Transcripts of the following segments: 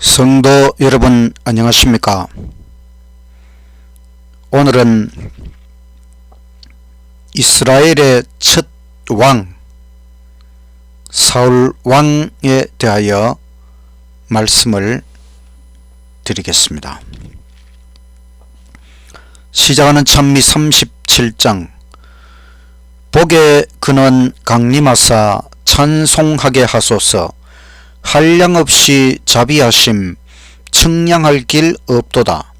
성도 여러분 안녕하십니까? 오늘은 이스라엘의 첫 왕 사울 왕에 대하여 말씀을 드리겠습니다. 시작하는 찬미 37장 복의 근원 강림하사 찬송하게 하소서. 한량없이 자비하심 청량할 길 없도다.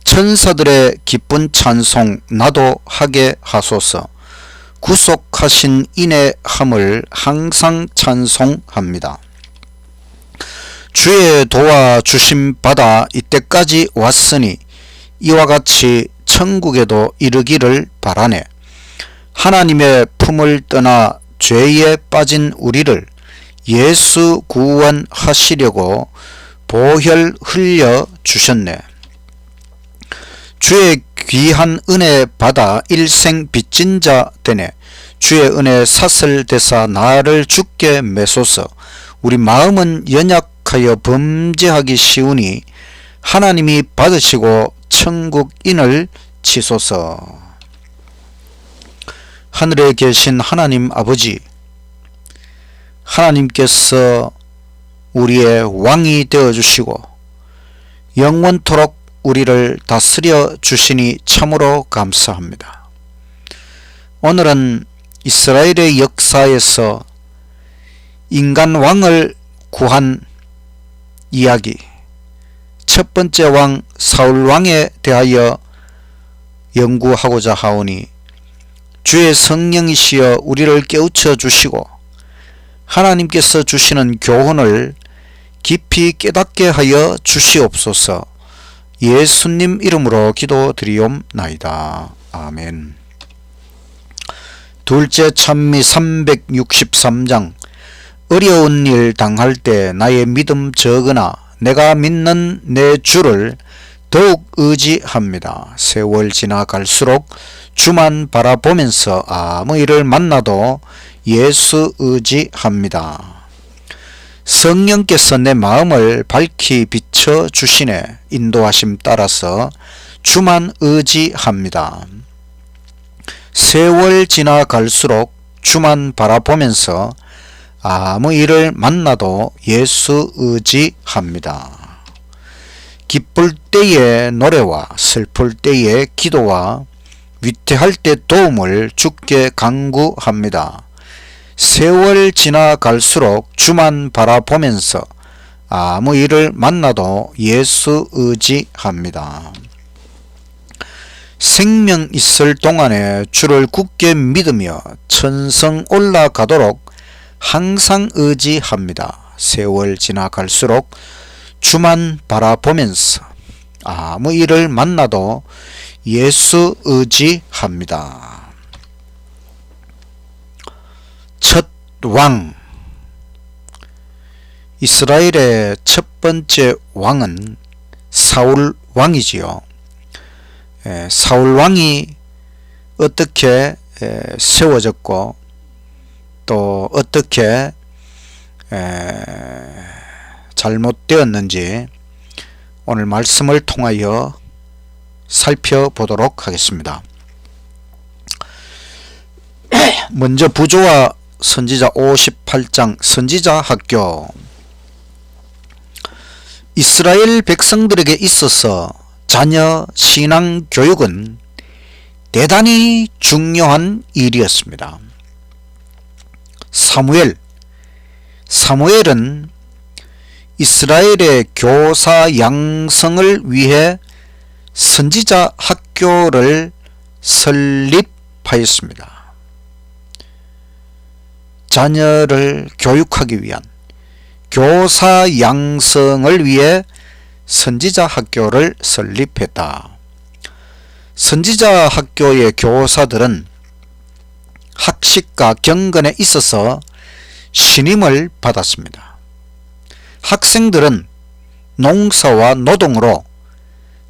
천사들의 기쁜 찬송 나도 하게 하소서. 구속하신 인의 함을 항상 찬송합니다. 주의 도와주심 받아 이때까지 왔으니 이와 같이 천국에도 이르기를 바라네. 하나님의 품을 떠나 죄에 빠진 우리를 예수 구원하시려고 보혈 흘려 주셨네. 주의 귀한 은혜 받아 일생 빚진 자 되네. 주의 은혜 사슬대사 나를 주께 매소서. 우리 마음은 연약하여 범죄하기 쉬우니 하나님이 받으시고 천국인을 치소서. 하늘에 계신 하나님 아버지, 하나님께서 우리의 왕이 되어주시고 영원토록 우리를 다스려 주시니 참으로 감사합니다. 오늘은 이스라엘의 역사에서 인간 왕을 구한 이야기, 첫 번째 왕 사울 왕에 대하여 연구하고자 하오니 주의 성령이시여 우리를 깨우쳐 주시고 하나님께서 주시는 교훈을 깊이 깨닫게 하여 주시옵소서. 예수님 이름으로 기도드리옵나이다. 아멘. 둘째 찬미 363장 어려운 일 당할 때 나의 믿음 적으나 내가 믿는 내 주를 더욱 의지합니다. 세월 지나갈수록 주만 바라보면서 아무 일을 만나도 예수 의지합니다. 성령께서 내 마음을 밝히 비춰 주시네. 인도하심 따라서 주만 의지합니다. 세월 지나갈수록 주만 바라보면서 아무 일을 만나도 예수 의지합니다. 기쁠 때의 노래와 슬플 때의 기도와 위태할 때 도움을 주께 간구합니다. 세월 지나갈수록 주만 바라보면서 아무 일을 만나도 예수 의지합니다. 생명 있을 동안에 주를 굳게 믿으며 천성 올라가도록 항상 의지합니다. 세월 지나갈수록 주만 바라보면서 아무 일을 만나도 예수 의지합니다. 첫 왕, 이스라엘의 첫 번째 왕은 사울 왕이지요. 사울 왕이 어떻게 세워졌고 또 어떻게 잘못되었는지 오늘 말씀을 통하여 살펴보도록 하겠습니다. 먼저 부조와 선지자 58장 선지자 학교. 이스라엘 백성들에게 있어서 자녀 신앙 교육은 대단히 중요한 일이었습니다. 사무엘은 이스라엘의 교사 양성을 위해 선지자 학교를 설립하였습니다. 자녀를 교육하기 위한 교사 양성을 위해 선지자 학교를 설립했다. 선지자 학교의 교사들은 학식과 경건에 있어서 신임을 받았습니다. 학생들은 농사와 노동으로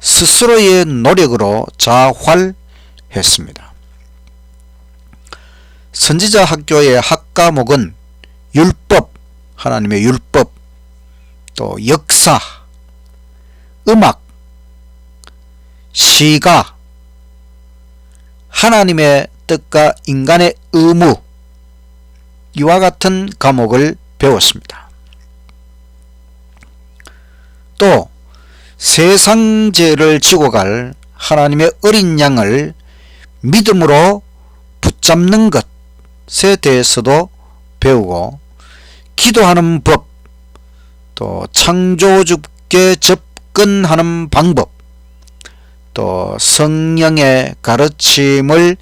스스로의 노력으로 자활했습니다. 선지자 학교의 학과목은 율법, 하나님의 율법, 또 역사, 음악, 시가, 하나님의 뜻과 인간의 의무, 이와 같은 과목을 배웠습니다. 또 세상죄를 지고 갈 하나님의 어린 양을 믿음으로 붙잡는 것에 대해서도 배우고, 기도하는 법, 또 창조주께 접근하는 방법, 또 성령의 가르침을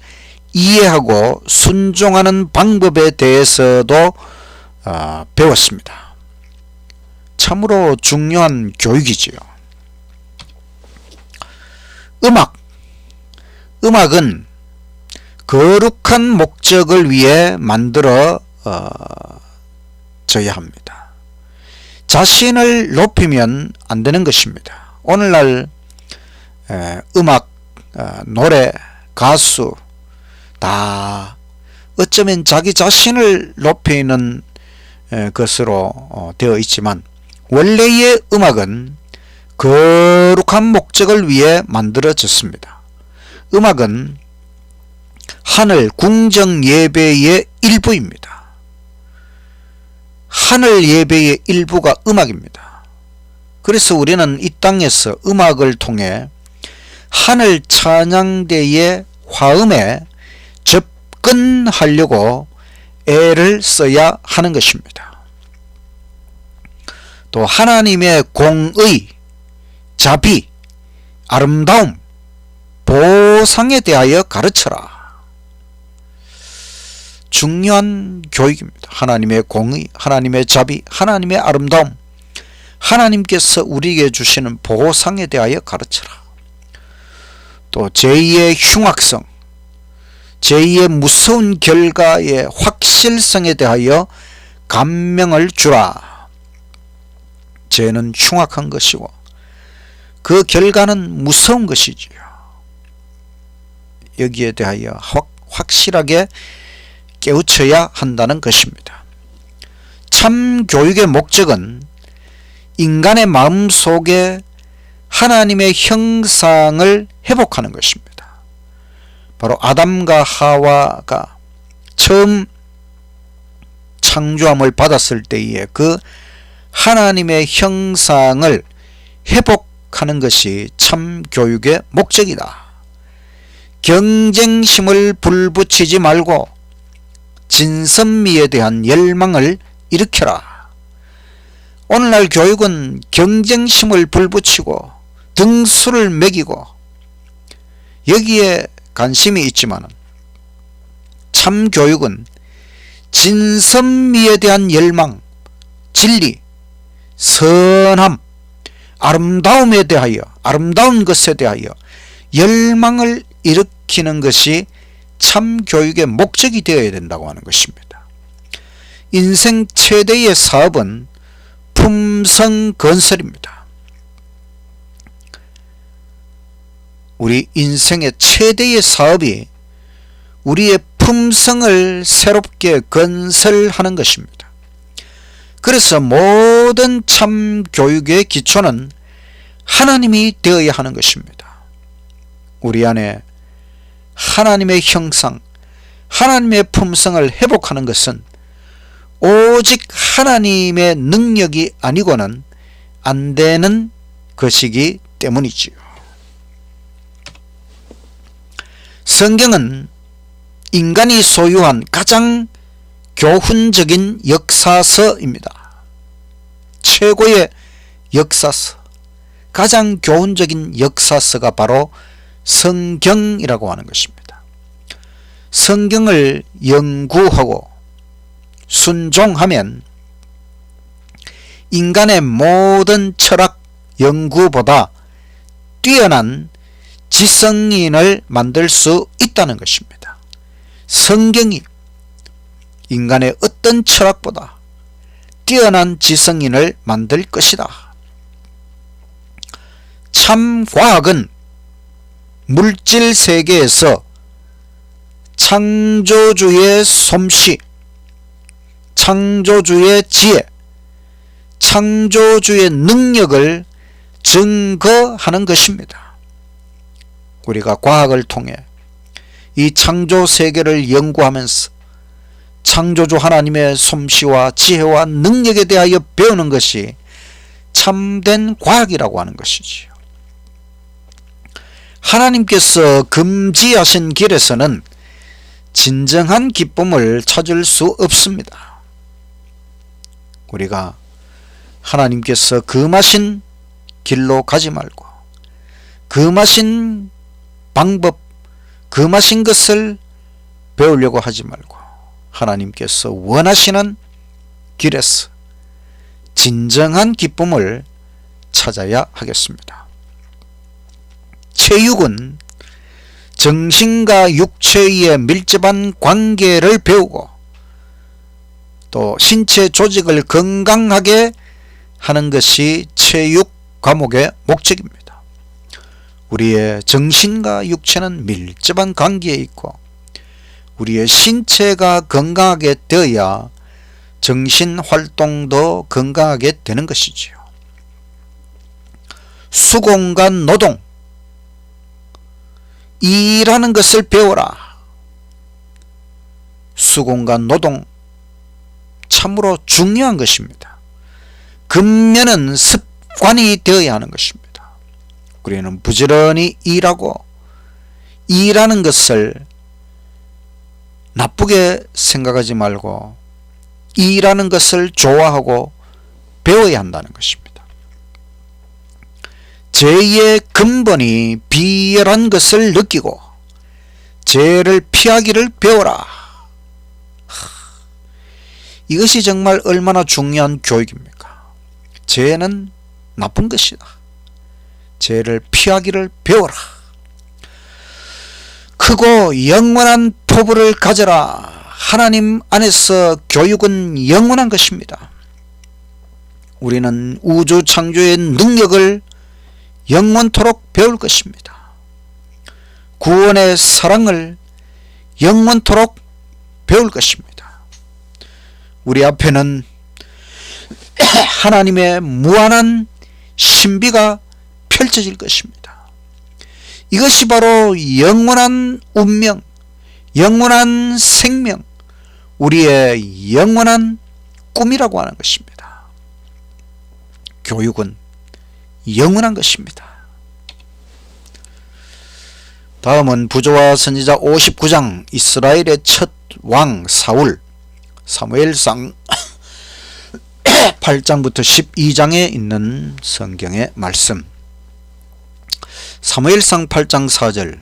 이해하고 순종하는 방법에 대해서도 배웠습니다. 참으로 중요한 교육이지요. 음악은 거룩한 목적을 위해 만들어져야 합니다. 자신을 높이면 안 되는 것입니다. 오늘날 음악, 노래, 가수 다 어쩌면 자기 자신을 높이는 것으로 되어 있지만, 원래의 음악은 거룩한 목적을 위해 만들어졌습니다. 음악은 하늘 궁정 예배의 일부입니다. 하늘 예배의 일부가 음악입니다. 그래서 우리는 이 땅에서 음악을 통해 하늘 찬양대의 화음에 접근하려고 애를 써야 하는 것입니다. 또 하나님의 공의, 자비, 아름다움, 보상에 대하여 가르쳐라. 중요한 교육입니다. 하나님의 공의, 하나님의 자비, 하나님의 아름다움, 하나님께서 우리에게 주시는 보상에 대하여 가르쳐라. 또 제2의 흉악성, 제2의 무서운 결과의 확실성에 대하여 감명을 주라. 죄는 흉악한 것이고 그 결과는 무서운 것이지요. 여기에 대하여 확실하게 깨우쳐야 한다는 것입니다. 참 교육의 목적은 인간의 마음속에 하나님의 형상을 회복하는 것입니다. 바로 아담과 하와가 처음 창조함을 받았을 때의 그 하나님의 형상을 회복하는 것이 참 교육의 목적이다. 경쟁심을 불붙이지 말고 진선미에 대한 열망을 일으켜라. 오늘날 교육은 경쟁심을 불붙이고 등수를 매기고 여기에 관심이 있지만, 참 교육은 진선미에 대한 열망, 진리, 선함, 아름다움에 대하여, 아름다운 것에 대하여 열망을 일으키는 것이 참 교육의 목적이 되어야 된다고 하는 것입니다. 인생 최대의 사업은 품성 건설입니다. 우리 인생의 최대의 사업이 우리의 품성을 새롭게 건설하는 것입니다. 그래서 모든 참 교육의 기초는 하나님이 되어야 하는 것입니다. 우리 안에 하나님의 형상, 하나님의 품성을 회복하는 것은 오직 하나님의 능력이 아니고는 안 되는 것이기 때문이지요. 성경은 인간이 소유한 가장 교훈적인 역사서입니다. 최고의 역사서, 가장 교훈적인 역사서가 바로 성경이라고 하는 것입니다. 성경을 연구하고 순종하면 인간의 모든 철학 연구보다 뛰어난 지성인을 만들 수 있다는 것입니다. 성경이 인간의 어떤 철학보다 뛰어난 지성인을 만들 것이다. 참 과학은 물질 세계에서 창조주의 솜씨, 창조주의 지혜, 창조주의 능력을 증거하는 것입니다. 우리가 과학을 통해 이 창조 세계를 연구하면서 창조주 하나님의 솜씨와 지혜와 능력에 대하여 배우는 것이 참된 과학이라고 하는 것이지요. 하나님께서 금지하신 길에서는 진정한 기쁨을 찾을 수 없습니다. 우리가 하나님께서 금하신 길로 가지 말고 금하신 방법, 금하신 것을 배우려고 하지 말고 하나님께서 원하시는 길에서 진정한 기쁨을 찾아야 하겠습니다. 체육은 정신과 육체의 밀접한 관계를 배우고 또 신체 조직을 건강하게 하는 것이 체육 과목의 목적입니다. 우리의 정신과 육체는 밀접한 관계에 있고 우리의 신체가 건강하게 되어야 정신 활동도 건강하게 되는 것이지요. 수공과 노동, 일하는 것을 배워라. 수공과 노동 참으로 중요한 것입니다. 근면은 습관이 되어야 하는 것입니다. 우리는 부지런히 일하고 일하는 것을 나쁘게 생각하지 말고 일하는 것을 좋아하고 배워야 한다는 것입니다. 죄의 근본이 비열한 것을 느끼고 죄를 피하기를 배워라. 이것이 정말 얼마나 중요한 교육입니까? 죄는 나쁜 것이다. 죄를 피하기를 배워라. 크고 영원한 포부를 가져라. 하나님 안에서 교육은 영원한 것입니다. 우리는 우주 창조의 능력을 영원토록 배울 것입니다. 구원의 사랑을 영원토록 배울 것입니다. 우리 앞에는 하나님의 무한한 신비가 펼쳐질 것입니다. 이것이 바로 영원한 운명, 영원한 생명, 우리의 영원한 꿈이라고 하는 것입니다. 교육은 영원한 것입니다. 다음은 부조와 선지자 59장 이스라엘의 첫 왕 사울, 사무엘상 8장부터 12장에 있는 성경의 말씀. 사무엘상 8장 4절,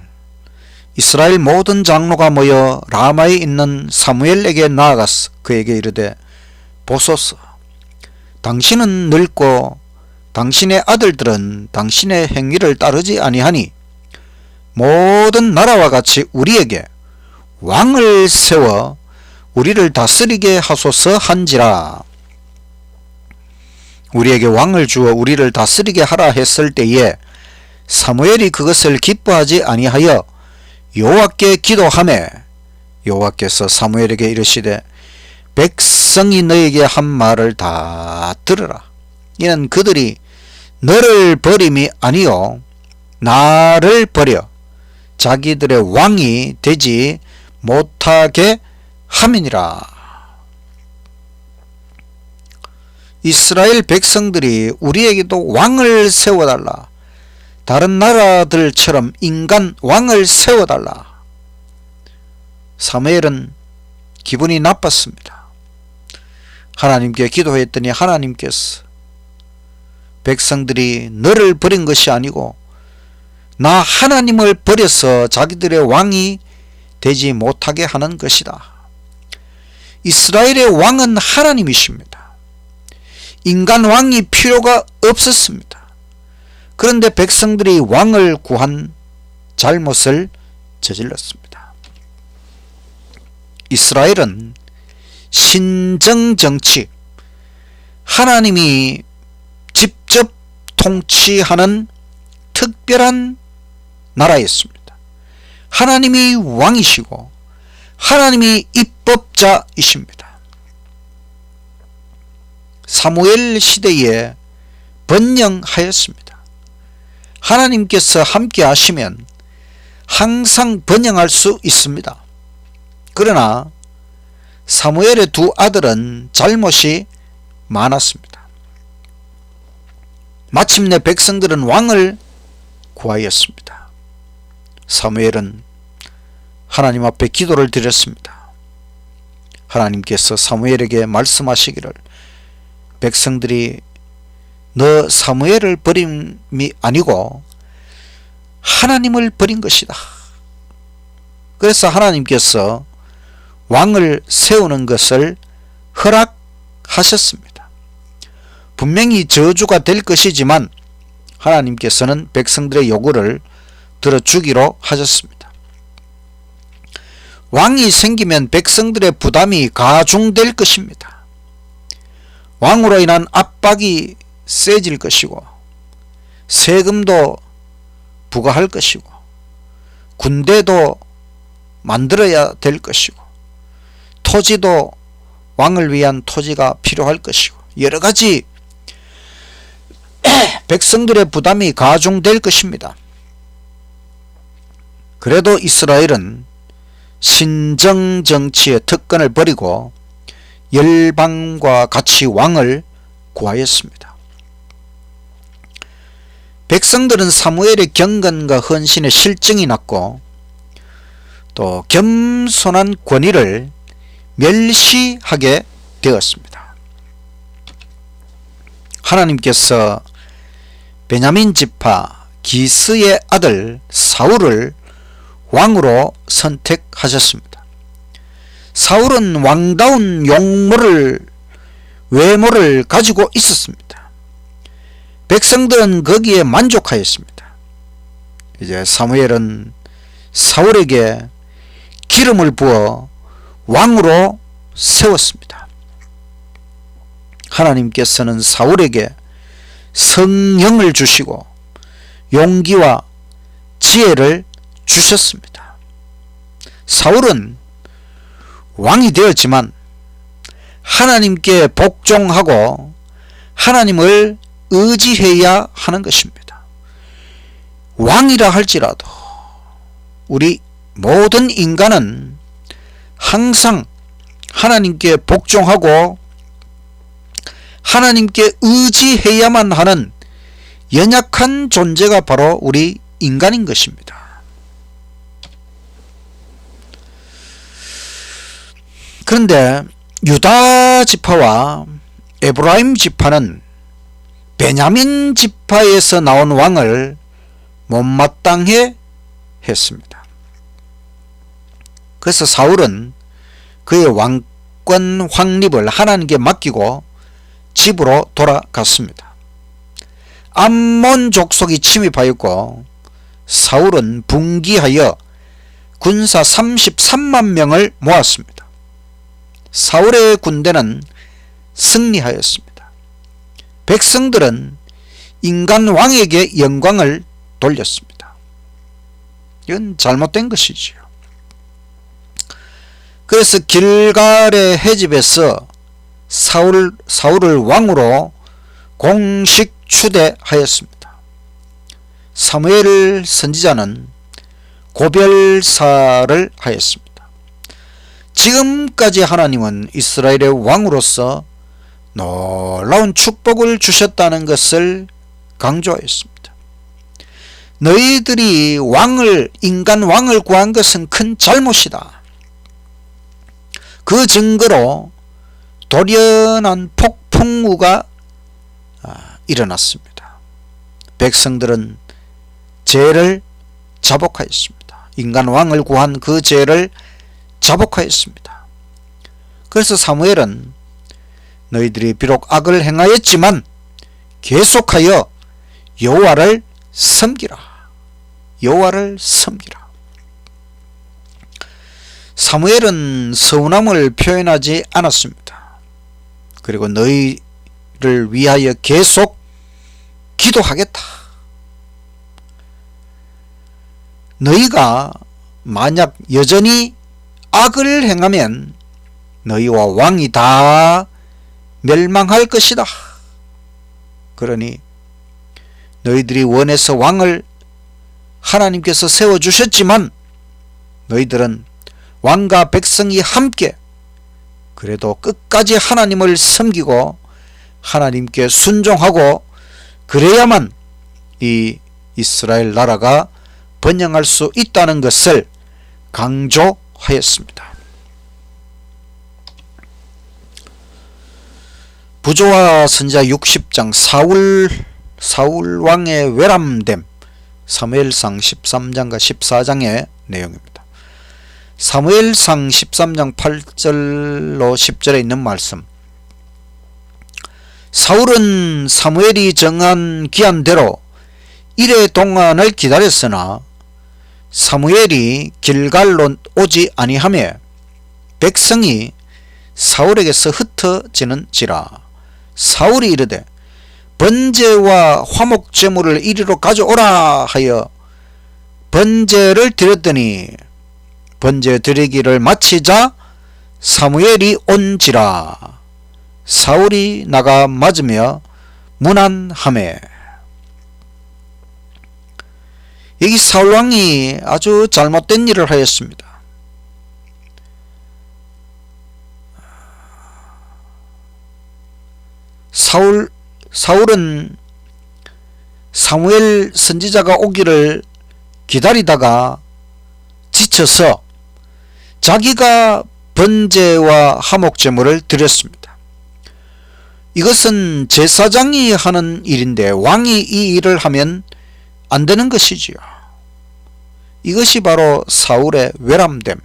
이스라엘 모든 장로가 모여 라마에 있는 사무엘에게 나아가서 그에게 이르되, 보소서, 당신은 늙고 당신의 아들들은 당신의 행위를 따르지 아니하니 모든 나라와 같이 우리에게 왕을 세워 우리를 다스리게 하소서 한지라. 우리에게 왕을 주어 우리를 다스리게 하라 했을 때에 사무엘이 그것을 기뻐하지 아니하여 여호와께 기도하매 여호와께서 사무엘에게 이르시되, 백성이 너에게 한 말을 다 들으라. 이는 그들이 너를 버림이 아니요 나를 버려 자기들의 왕이 되지 못하게 함이니라. 이스라엘 백성들이 우리에게도 왕을 세워달라, 다른 나라들처럼 인간 왕을 세워달라. 사무엘은 기분이 나빴습니다. 하나님께 기도했더니 하나님께서 백성들이 너를 버린 것이 아니고 나 하나님을 버려서 자기들의 왕이 되지 못하게 하는 것이다. 이스라엘의 왕은 하나님이십니다. 인간 왕이 필요가 없었습니다. 그런데 백성들이 왕을 구한 잘못을 저질렀습니다. 이스라엘은 신정정치, 하나님이 직접 통치하는 특별한 나라였습니다. 하나님이 왕이시고 하나님이 입법자이십니다. 사무엘 시대에 번영하였습니다. 하나님께서 함께 하시면 항상 번영할 수 있습니다. 그러나 사무엘의 두 아들은 잘못이 많았습니다. 마침내 백성들은 왕을 구하였습니다. 사무엘은 하나님 앞에 기도를 드렸습니다. 하나님께서 사무엘에게 말씀하시기를 백성들이 너 사무엘을 버림이 아니고 하나님을 버린 것이다. 그래서 하나님께서 왕을 세우는 것을 허락하셨습니다. 분명히 저주가 될 것이지만 하나님께서는 백성들의 요구를 들어주기로 하셨습니다. 왕이 생기면 백성들의 부담이 가중될 것입니다. 왕으로 인한 압박이 세질 것이고 세금도 부과할 것이고 군대도 만들어야 될 것이고 토지도 왕을 위한 토지가 필요할 것이고 여러가지 백성들의 부담이 가중될 것입니다. 그래도 이스라엘은 신정정치의 특권을 버리고 열방과 같이 왕을 구하였습니다. 백성들은 사무엘의 경건과 헌신에 실증이 났고 또 겸손한 권위를 멸시하게 되었습니다. 하나님께서 베냐민 지파 기스의 아들 사울을 왕으로 선택하셨습니다. 사울은 왕다운 외모를 가지고 있었습니다. 백성들은 거기에 만족하였습니다. 이제 사무엘은 사울에게 기름을 부어 왕으로 세웠습니다. 하나님께서는 사울에게 성령을 주시고 용기와 지혜를 주셨습니다. 사울은 왕이 되었지만 하나님께 복종하고 하나님을 의지해야 하는 것입니다. 왕이라 할지라도 우리 모든 인간은 항상 하나님께 복종하고 하나님께 의지해야만 하는 연약한 존재가 바로 우리 인간인 것입니다. 그런데 유다 지파와 에브라임 지파는 베냐민 지파에서 나온 왕을 못마땅해 했습니다. 그래서 사울은 그의 왕권 확립을 하나님께 맡기고 집으로 돌아갔습니다. 암몬 족속이 침입하였고 사울은 분기하여 군사 33만 명을 모았습니다. 사울의 군대는 승리하였습니다. 백성들은 인간 왕에게 영광을 돌렸습니다. 이건 잘못된 것이지요. 그래서 길갈의 해집에서 사울을 왕으로 공식 추대하였습니다. 사무엘 선지자는 고별사를 하였습니다. 지금까지 하나님은 이스라엘의 왕으로서 놀라운 축복을 주셨다는 것을 강조하였습니다. 너희들이 인간 왕을 구한 것은 큰 잘못이다. 그 증거로 돌연한 폭풍우가 일어났습니다. 백성들은 죄를 자복하였습니다. 인간 왕을 구한 그 죄를 자복하였습니다. 그래서 사무엘은 너희들이 비록 악을 행하였지만 계속하여 여호와를 섬기라. 여호와를 섬기라. 사무엘은 서운함을 표현하지 않았습니다. 그리고 너희를 위하여 계속 기도하겠다. 너희가 만약 여전히 악을 행하면 너희와 왕이 다 멸망할 것이다. 그러니 너희들이 원해서 왕을 하나님께서 세워주셨지만 너희들은 왕과 백성이 함께 그래도 끝까지 하나님을 섬기고 하나님께 순종하고 그래야만 이 이스라엘 나라가 번영할 수 있다는 것을 강조하였습니다. 부조와 선지자 60장 사울 왕의 외람됨, 사무엘상 13장과 14장의 내용입니다. 사무엘상 13장 8절로 10절에 있는 말씀, 사울은 사무엘이 정한 기한대로 이레 동안을 기다렸으나 사무엘이 길갈로 오지 아니하며 백성이 사울에게서 흩어지는지라. 사울이 이르되 번제와 화목 제물을 이리로 가져오라 하여 번제를 드렸더니 번제 드리기를 마치자 사무엘이 온지라. 사울이 나가 맞으며 문안하매. 여기 사울왕이 아주 잘못된 일을 하였습니다. 사울은 사무엘 선지자가 오기를 기다리다가 지쳐서 자기가 번제와 화목제물을 드렸습니다. 이것은 제사장이 하는 일인데 왕이 이 일을 하면 안 되는 것이지요. 이것이 바로 사울의 외람됨.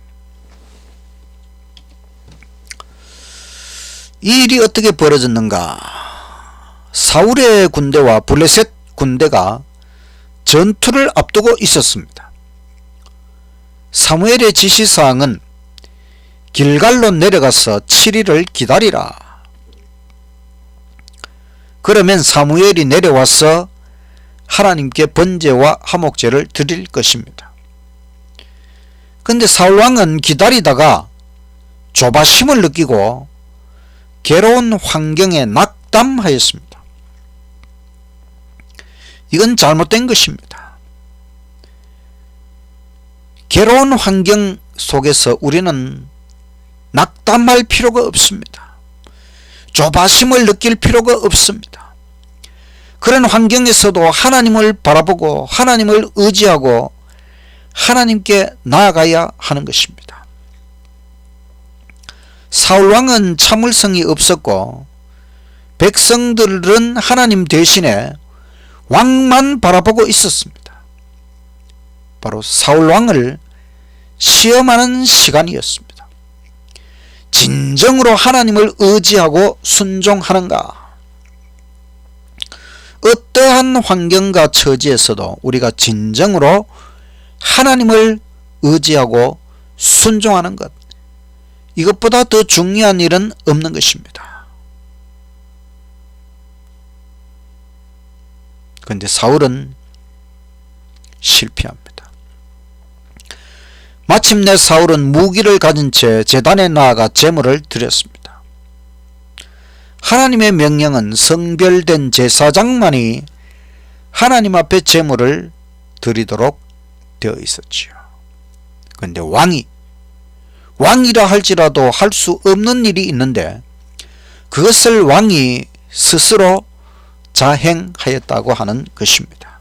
이 일이 어떻게 벌어졌는가? 사울의 군대와 블레셋 군대가 전투를 앞두고 있었습니다. 사무엘의 지시사항은 길갈로 내려가서 7일을 기다리라. 그러면 사무엘이 내려와서 하나님께 번제와 화목제를 드릴 것입니다. 그런데 사울왕은 기다리다가 조바심을 느끼고 괴로운 환경에 낙담하였습니다. 이건 잘못된 것입니다. 괴로운 환경 속에서 우리는 낙담할 필요가 없습니다. 조바심을 느낄 필요가 없습니다. 그런 환경에서도 하나님을 바라보고 하나님을 의지하고 하나님께 나아가야 하는 것입니다. 사울왕은 참을성이 없었고 백성들은 하나님 대신에 왕만 바라보고 있었습니다. 바로 사울왕을 시험하는 시간이었습니다. 진정으로 하나님을 의지하고 순종하는가? 어떠한 환경과 처지에서도 우리가 진정으로 하나님을 의지하고 순종하는 것, 이것보다 더 중요한 일은 없는 것입니다. 그런데 사울은 실패합니다. 마침내 사울은 무기를 가진 채 제단에 나아가 제물을 드렸습니다. 하나님의 명령은 성별된 제사장만이 하나님 앞에 제물을 드리도록 되어 있었지요. 그런데 왕이라 할지라도 할 수 없는 일이 있는데 그것을 왕이 스스로 자행하였다고 하는 것입니다.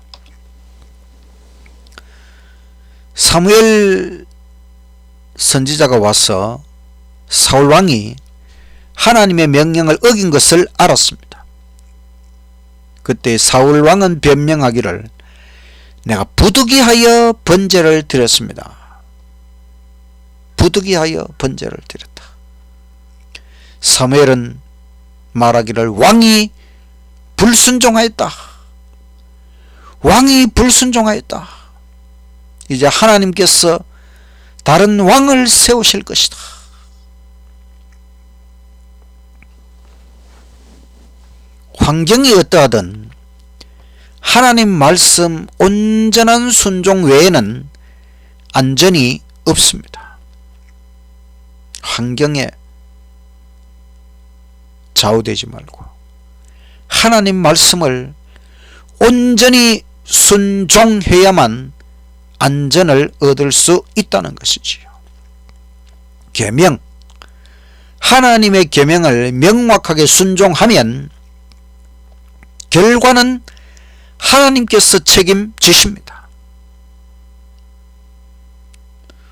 사무엘 선지자가 와서 사울왕이 하나님의 명령을 어긴 것을 알았습니다. 그때 사울왕은 변명하기를 내가 부득이하여 번제를 드렸습니다. 부득이하여 번제를 드렸다. 사무엘은 말하기를 왕이 불순종하였다. 왕이 불순종하였다. 이제 하나님께서 다른 왕을 세우실 것이다. 환경이 어떠하든 하나님 말씀 온전한 순종 외에는 안전이 없습니다. 환경에 좌우되지 말고 하나님 말씀을 온전히 순종해야만 안전을 얻을 수 있다는 것이지요. 계명, 하나님의 계명을 명확하게 순종하면 결과는 하나님께서 책임지십니다.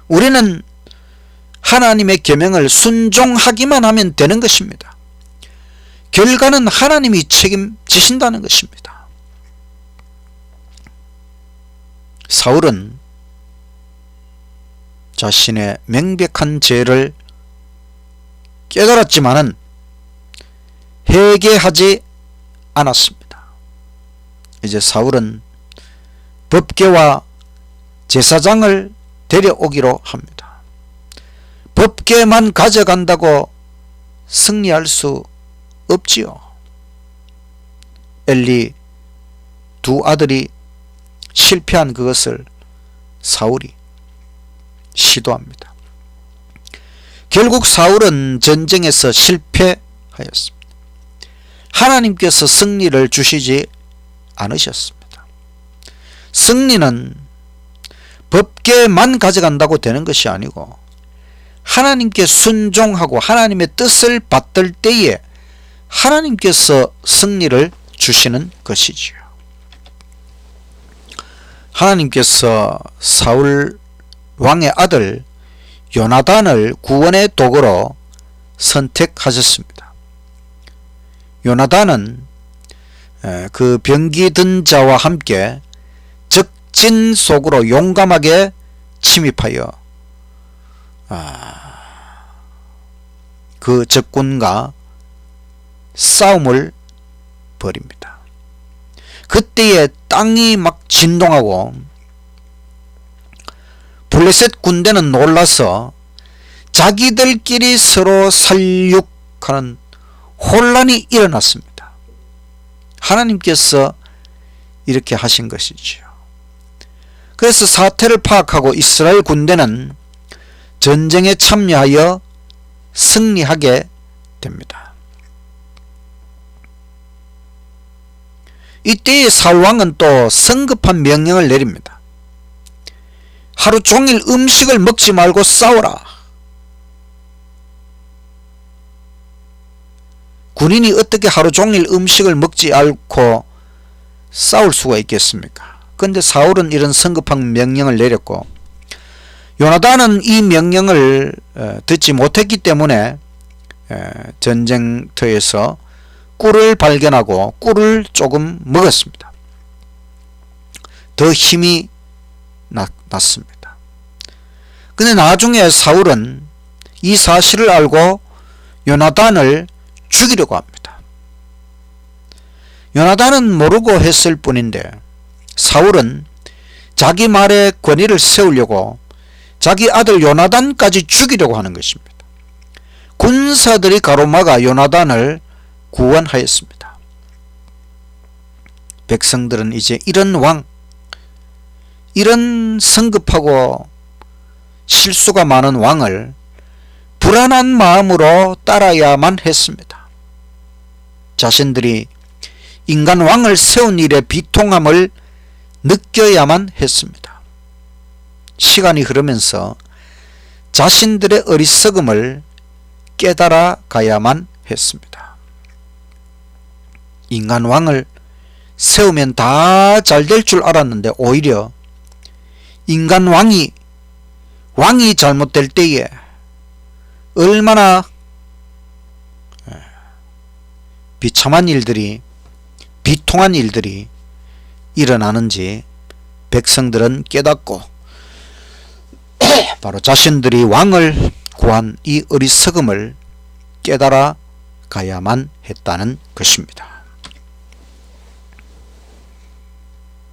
우리는 하나님의 계명을 순종하기만 하면 되는 것입니다. 결과는 하나님이 책임지신다는 것입니다. 사울은 자신의 명백한 죄를 깨달았지만은 회개하지 않았습니다. 이제 사울은 법궤와 제사장을 데려오기로 합니다. 법궤만 가져간다고 승리할 수 없지요. 엘리 두 아들이 실패한 그것을 사울이 시도합니다. 결국 사울은 전쟁에서 실패하였습니다. 하나님께서 승리를 주시지 않으셨습니다. 승리는 법궤만 가져간다고 되는 것이 아니고 하나님께 순종하고 하나님의 뜻을 받들 때에 하나님께서 승리를 주시는 것이지요. 하나님께서 사울 왕의 아들 요나단을 구원의 도구로 선택하셨습니다. 요나단은 그 병기 든 자와 함께 적진 속으로 용감하게 침입하여 그 적군과 싸움을 벌입니다. 그때에 땅이 막 진동하고 블레셋 군대는 놀라서 자기들끼리 서로 살육하는 혼란이 일어났습니다. 하나님께서 이렇게 하신 것이지요. 그래서 사태를 파악하고 이스라엘 군대는 전쟁에 참여하여 승리하게 됩니다. 이때에 사울 왕은 또 성급한 명령을 내립니다. 하루 종일 음식을 먹지 말고 싸우라. 군인이 어떻게 하루 종일 음식을 먹지 않고 싸울 수가 있겠습니까? 그런데 사울은 이런 성급한 명령을 내렸고 요나단은 이 명령을 듣지 못했기 때문에 전쟁터에서 꿀을 발견하고 꿀을 조금 먹었습니다. 더 힘이 났습니다. 근데 나중에 사울은 이 사실을 알고 요나단을 죽이려고 합니다. 요나단은 모르고 했을 뿐인데 사울은 자기 말에 권위를 세우려고 자기 아들 요나단까지 죽이려고 하는 것입니다. 군사들이 가로막아 요나단을 구원하였습니다. 백성들은 이제 이런 왕, 이런 성급하고 실수가 많은 왕을 불안한 마음으로 따라야만 했습니다. 자신들이 인간 왕을 세운 일에 비통함을 느껴야만 했습니다. 시간이 흐르면서 자신들의 어리석음을 깨달아 가야만 했습니다. 인간 왕을 세우면 다 잘 될 줄 알았는데 오히려 인간 왕이 잘못될 때에 얼마나 비참한 일들이, 비통한 일들이 일어나는지 백성들은 깨닫고 바로 자신들이 왕을 구한 이 어리석음을 깨달아 가야만 했다는 것입니다.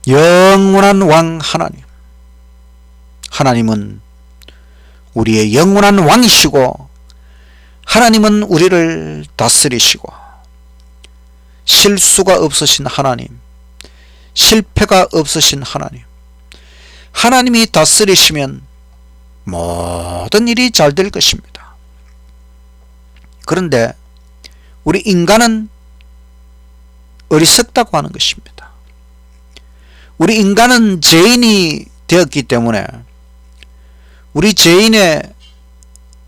영원한 왕 하나님, 하나님은 우리의 영원한 왕이시고 하나님은 우리를 다스리시고 실수가 없으신 하나님, 실패가 없으신 하나님, 하나님이 다스리시면 모든 일이 잘 될 것입니다. 그런데 우리 인간은 어리석다고 하는 것입니다. 우리 인간은 죄인이 되었기 때문에 우리 죄인의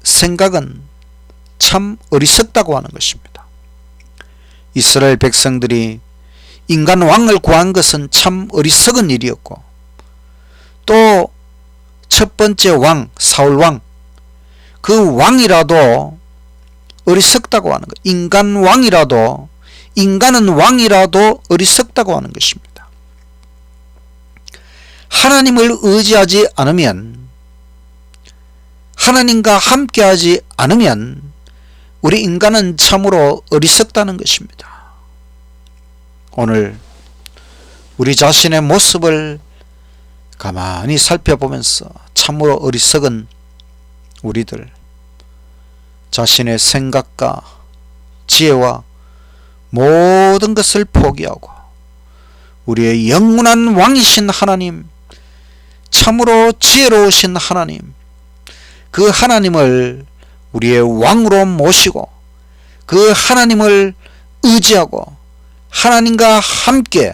생각은 참 어리석다고 하는 것입니다. 이스라엘 백성들이 인간 왕을 구한 것은 참 어리석은 일이었고, 또 첫 번째 왕 사울 왕, 그 왕이라도 어리석다고 하는 것, 인간은 왕이라도 어리석다고 하는 것입니다. 하나님을 의지하지 않으면, 하나님과 함께하지 않으면 우리 인간은 참으로 어리석다는 것입니다. 오늘 우리 자신의 모습을 가만히 살펴보면서 참으로 어리석은 우리들, 자신의 생각과 지혜와 모든 것을 포기하고 우리의 영원한 왕이신 하나님, 참으로 지혜로우신 하나님, 그 하나님을 우리의 왕으로 모시고 그 하나님을 의지하고 하나님과 함께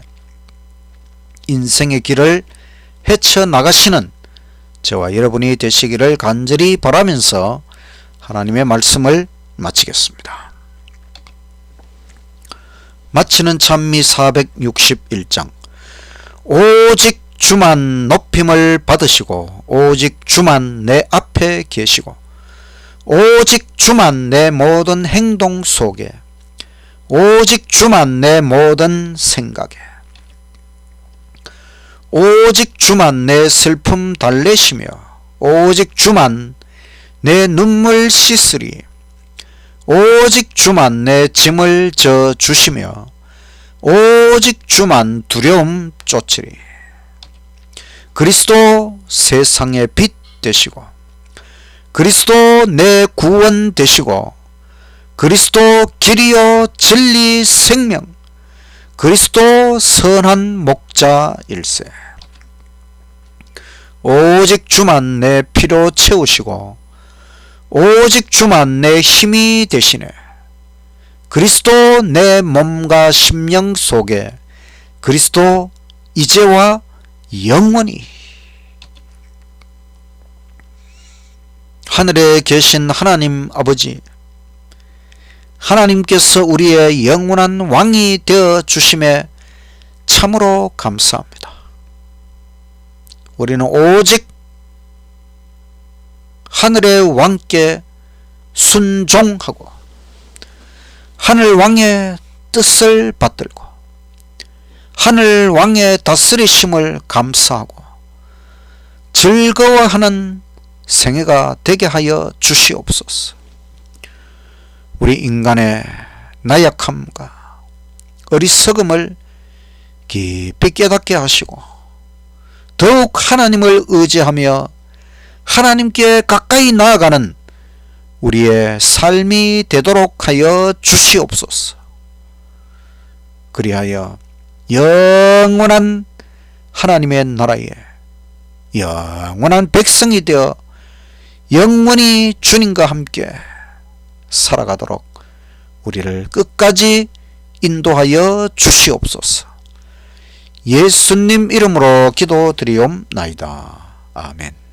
인생의 길을 헤쳐나가시는 저와 여러분이 되시기를 간절히 바라면서 하나님의 말씀을 마치겠습니다. 마치는 찬미 461장. 오직 주만 높임을 받으시고 오직 주만 내 앞에 계시고 오직 주만 내 모든 행동 속에 오직 주만 내 모든 생각에 오직 주만 내 슬픔 달래시며 오직 주만 내 눈물 씻으리 오직 주만 내 짐을 져 주시며 오직 주만 두려움 쫓으리. 그리스도 세상의 빛 되시고 그리스도 내 구원 되시고 그리스도 길이요 진리 생명 그리스도 선한 목자일세. 오직 주만 내 피로 채우시고 오직 주만 내 힘이 되시네. 그리스도 내 몸과 심령 속에 그리스도 이제와 영원히. 하늘에 계신 하나님 아버지, 하나님께서 우리의 영원한 왕이 되어 주심에 참으로 감사합니다. 우리는 오직 하늘의 왕께 순종하고 하늘 왕의 뜻을 받들고 하늘 왕의 다스리심을 감사하고 즐거워하는 생애가 되게 하여 주시옵소서. 우리 인간의 나약함과 어리석음을 깊이 깨닫게 하시고 더욱 하나님을 의지하며 하나님께 가까이 나아가는 우리의 삶이 되도록 하여 주시옵소서. 그리하여 영원한 하나님의 나라에 영원한 백성이 되어 영원히 주님과 함께 살아가도록 우리를 끝까지 인도하여 주시옵소서. 예수님 이름으로 기도드리옵나이다. 아멘.